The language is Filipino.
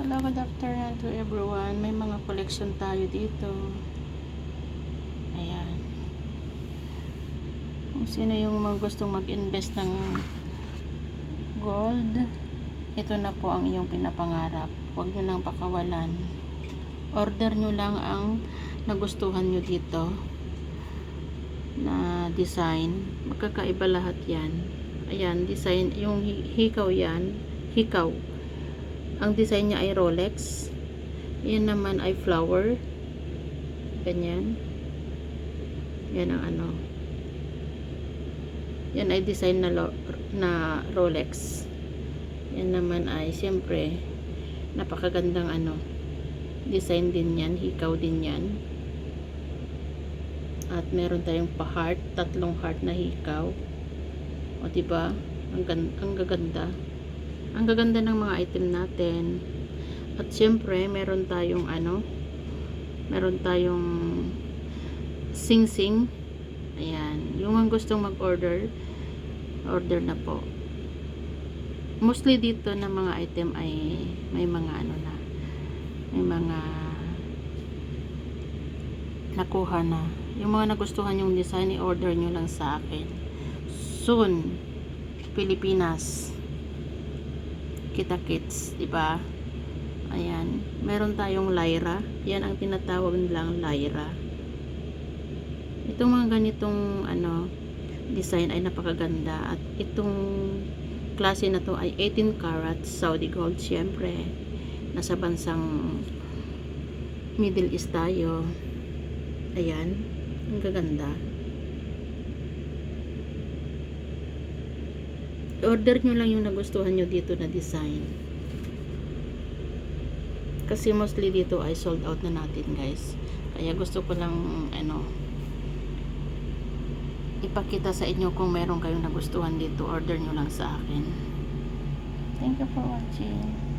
Hello, good afternoon to everyone. May mga collection tayo dito. Ayan. Kung sino yung mga gustong mag-invest ng gold, ito na po ang iyong pinapangarap. Huwag nyo lang pakawalan. Order nyo lang ang nagustuhan nyo dito na design. Magkakaiba lahat yan. Ayan, design. Yung hikaw yan. Hikaw. Ang design niya ay Rolex. Yan naman ay flower. Ganyan. Yan ang ano. Yan ay design na Rolex. Yan naman ay siyempre napakagandang ano. Design din yan. Hikaw din yan. At meron tayong pa-heart. 3 heart na hikaw. O diba? Ang gaganda. Ang gaganda ng mga item natin. At syempre, meron tayong ano, meron tayong sing-sing. Ayan. Yung ang gustong mag-order, order na po. Mostly dito na mga item ay may mga ano na, may mga nakuha na. Yung mga nagustuhan yung design, i-order nyo lang sa akin. Soon, Pilipinas. Kita-kits, diba? Ayan. Meron tayong Lyra. Yan ang tinatawag nilang Lyra. Itong mga ganitong ano, design ay napakaganda. At itong klase na to ay 18 karat Saudi gold. Siyempre, nasa bansang Middle East tayo. Ayan. Ang gaganda. Order nyo lang yung nagustuhan nyo dito na design. Kasi mostly dito ay sold out na natin, guys. Kaya gusto ko lang ano, ipakita sa inyo kung meron kayong nagustuhan dito. Order nyo lang sa akin. Thank you for watching.